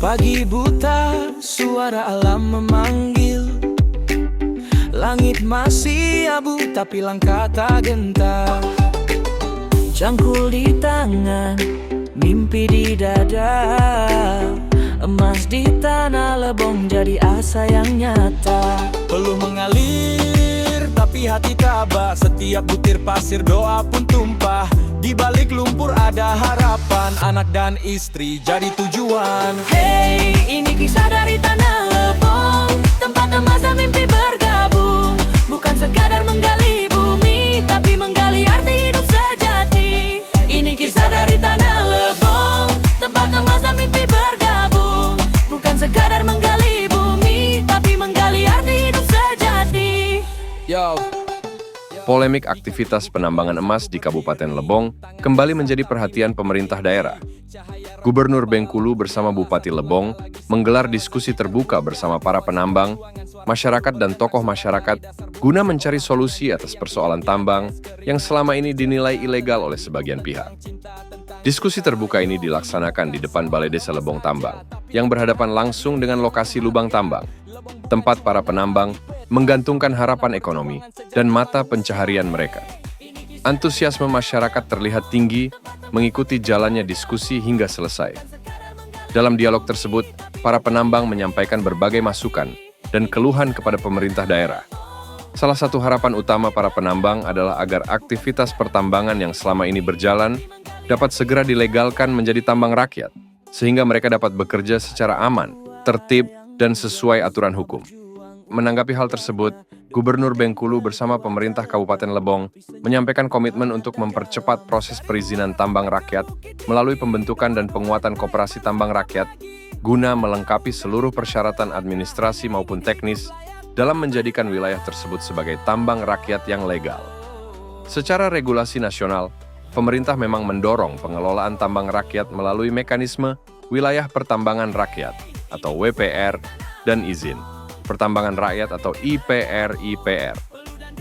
Pagi buta, suara alam memanggil. Langit masih abu, tapi langkah tak gentar. Cangkul di tangan, mimpi di dada. Emas di tanah Lebong jadi asa yang nyata. Peluh mengalir, tapi hati tabah. Setiap butir pasir doa pun tumpah. Di balik lumpur ada harapan. Anak dan istri jadi tujuan. Hey, ini kisah dari tanah Lebong, tempat emas dan mimpi bergabung. Bukan sekadar menggali bumi, tapi menggali arti hidup sejati. Ini kisah dari tanah Lebong, tempat emas dan mimpi bergabung. Bukan sekadar menggali bumi, tapi menggali arti hidup sejati. Yo. Polemik aktivitas penambangan emas di Kabupaten Lebong kembali menjadi perhatian pemerintah daerah. Gubernur Bengkulu bersama Bupati Lebong menggelar diskusi terbuka bersama para penambang, masyarakat dan tokoh masyarakat guna mencari solusi atas persoalan tambang yang selama ini dinilai ilegal oleh sebagian pihak. Diskusi terbuka ini dilaksanakan di depan Balai Desa Lebong Tambang yang berhadapan langsung dengan lokasi lubang tambang, tempat para penambang menggantungkan harapan ekonomi dan mata pencaharian mereka. Antusiasme masyarakat terlihat tinggi mengikuti jalannya diskusi hingga selesai. Dalam dialog tersebut, para penambang menyampaikan berbagai masukan dan keluhan kepada pemerintah daerah. Salah satu harapan utama para penambang adalah agar aktivitas pertambangan yang selama ini berjalan dapat segera dilegalkan menjadi tambang rakyat, sehingga mereka dapat bekerja secara aman, tertib, dan sesuai aturan hukum. Menanggapi hal tersebut, Gubernur Bengkulu bersama pemerintah Kabupaten Lebong menyampaikan komitmen untuk mempercepat proses perizinan tambang rakyat melalui pembentukan dan penguatan koperasi tambang rakyat guna melengkapi seluruh persyaratan administrasi maupun teknis dalam menjadikan wilayah tersebut sebagai tambang rakyat yang legal. Secara regulasi nasional, pemerintah memang mendorong pengelolaan tambang rakyat melalui mekanisme wilayah pertambangan rakyat atau WPR dan izin pertambangan rakyat atau IPR.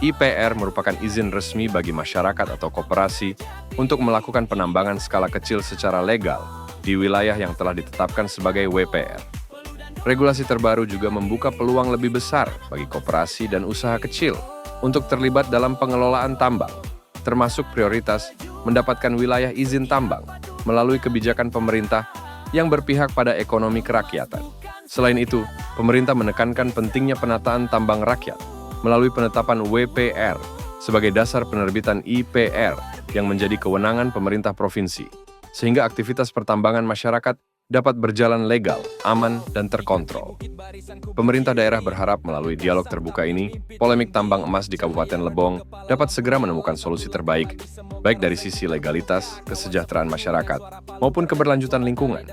IPR merupakan izin resmi bagi masyarakat atau koperasi untuk melakukan penambangan skala kecil secara legal di wilayah yang telah ditetapkan sebagai WPR. Regulasi terbaru juga membuka peluang lebih besar bagi koperasi dan usaha kecil untuk terlibat dalam pengelolaan tambang, termasuk prioritas mendapatkan wilayah izin tambang melalui kebijakan pemerintah yang berpihak pada ekonomi kerakyatan. Selain itu, pemerintah menekankan pentingnya penataan tambang rakyat melalui penetapan WPR sebagai dasar penerbitan IPR yang menjadi kewenangan pemerintah provinsi, sehingga aktivitas pertambangan masyarakat dapat berjalan legal, aman, dan terkontrol. Pemerintah daerah berharap melalui dialog terbuka ini, polemik tambang emas di Kabupaten Lebong dapat segera menemukan solusi terbaik, baik dari sisi legalitas, kesejahteraan masyarakat, maupun keberlanjutan lingkungan.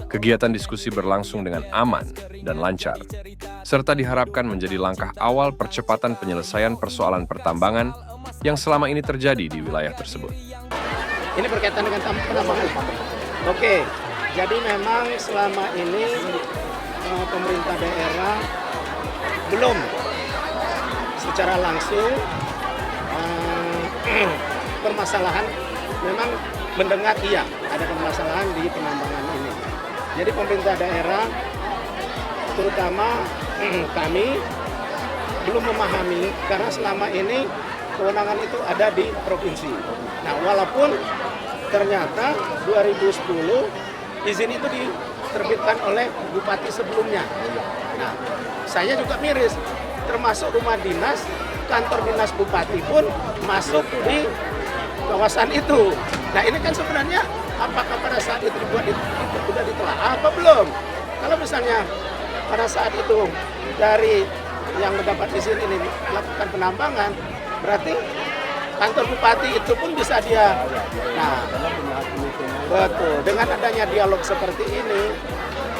Kegiatan diskusi berlangsung dengan aman dan lancar, serta diharapkan menjadi langkah awal percepatan penyelesaian persoalan pertambangan yang selama ini terjadi di wilayah tersebut. Ini berkaitan dengan penambangan. Oke, jadi memang selama ini pemerintah daerah belum secara langsung permasalahan, memang mendengar iya ada permasalahan di penambangan ini. Jadi pemerintah daerah, terutama kami, belum memahami karena selama ini kewenangan itu ada di provinsi. Nah, walaupun ternyata 2010 izin itu diterbitkan oleh bupati sebelumnya. Nah, saya juga miris, termasuk rumah dinas, kantor dinas bupati pun masuk di kawasan itu. Nah, ini kan sebenarnya apakah pada saat itu dibuat sudah ditelaah apa belum? Kalau misalnya pada saat itu dari yang mendapat izin ini melakukan penambangan, berarti kantor bupati itu pun bisa dia. Nah, betul. Dengan adanya dialog seperti ini,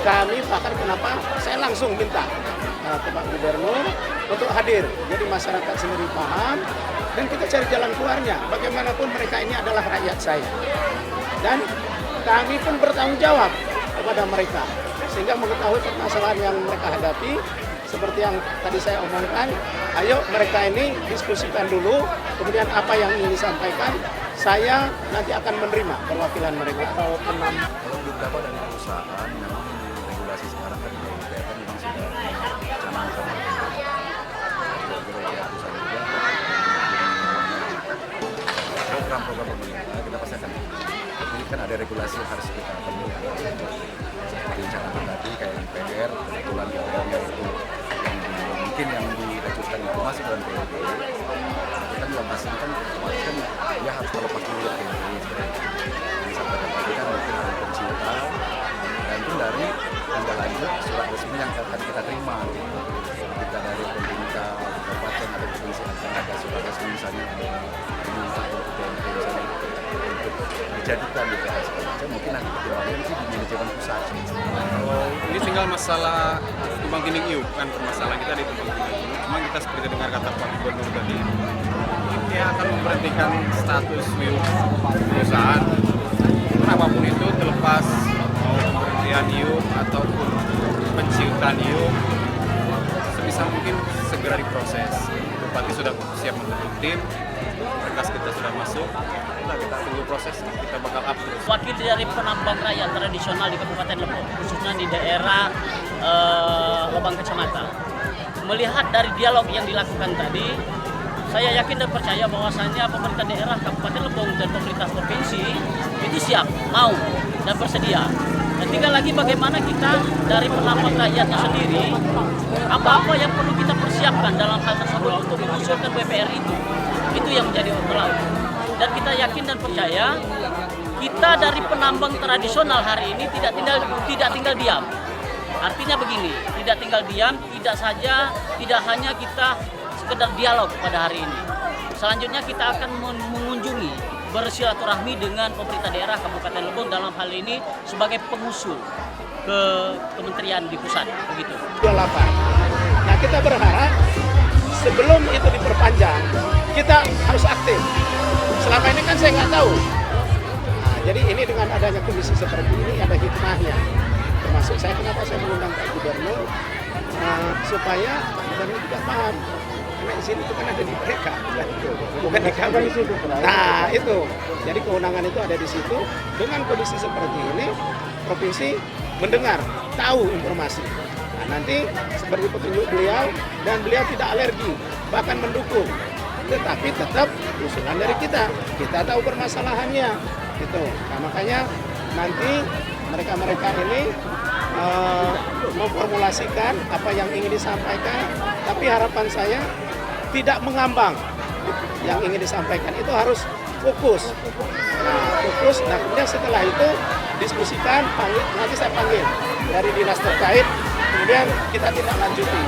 kami bahkan kenapa saya langsung minta ke Pak Gubernur untuk hadir. Jadi masyarakat sendiri paham dan kita cari jalan keluarnya. Bagaimanapun mereka ini adalah rakyat saya. Dan kami pun bertanggung jawab kepada mereka. Sehingga mengetahui permasalahan yang mereka hadapi, seperti yang tadi saya omongkan, ayo mereka ini diskusikan dulu, kemudian apa yang ingin disampaikan, saya nanti akan menerima perwakilan mereka. Kalau beberapa dari perusahaan memang regulasi regulasi sekarang kan kalau DPR kan memang sudah canangkan program-program pemerintah, kita pasti akan, ini kan ada regulasi yang harus kita penuhi seperti canangkan tadi kayak DPR, kebetulan DPR-nya itu mungkin yang diajukan itu masih dalam PLT, tapi kan lokasinya kan otomatis kan dia harus terlepas dulu dari PLT sampai tadi kan mungkin ada konsultan dan itu dari tindak lanjut surat resmi yang akan kita terima kita dari pemerintah kabupaten atau provinsi akan ada surat resmi misalnya diminta untuk PLT misalnya untuk dijadikan DPR segala macam, mungkin nanti pertimbangannya sih di manajemen pusat. Kalau ini tinggal masalah tumpang tindih iup kan, permasalahan kita di tumpang tindih iup. Cuma kita seperti dengar kata Pak Gubernur tadi, dia akan memberhentikan status iup perusahaan apapun itu, terlepas mau pemberhentian iup ataupun penciutan iup, sebisa mungkin segera diproses. Bupati sudah siap membentuk tim, berkas kita sudah masuk, nah kita tunggu proses, kita bakal up terus. Wakil dari penambang rakyat tradisional di Kabupaten Lebong, khususnya di daerah Lobang Kecamatan. Melihat dari dialog yang dilakukan tadi, saya yakin dan percaya bahwasannya pemerintah daerah Kabupaten Lebong dan pemerintah provinsi itu siap, mau, dan bersedia. Dan tinggal lagi bagaimana kita dari penambang rakyatnya sendiri, apa-apa yang perlu kita persiapkan dalam hal tersebut untuk mengusulkan BPR itu yang menjadi overall. Dan kita yakin dan percaya kita dari penambang tradisional hari ini tidak tinggal diam. Artinya begini, tidak tinggal diam, tidak hanya kita sekedar dialog pada hari ini. Selanjutnya kita akan mengunjungi, bersilaturahmi dengan pemerintah daerah Kabupaten Lebong dalam hal ini sebagai pengusul ke kementerian di pusat, begitu. 28. Nah, kita berharap sebelum itu diperpanjang, kita harus aktif. Selama ini kan saya nggak tahu. Nah, jadi ini dengan adanya kondisi seperti ini ada hikmahnya. Termasuk saya kenapa saya mengundang Pak Gubernur supaya Pak Gubernur juga paham. Karena di sini itu kan ada di mereka, bukan di kami. Nah itu, jadi kewenangan itu ada di situ. Dengan kondisi seperti ini, provinsi mendengar, tahu informasi. Nah, nanti seperti petunjuk beliau, dan beliau tidak alergi, bahkan mendukung. Tetapi tetap usulan dari kita tahu permasalahannya. Gitu. Nah, makanya nanti mereka-mereka ini memformulasikan apa yang ingin disampaikan, tapi harapan saya tidak mengambang. Yang ingin disampaikan itu harus fokus. Nah, fokus. Nah, kemudian setelah itu diskusikan, nanti saya panggil dari dinas terkait, kemudian kita tidak lanjuti.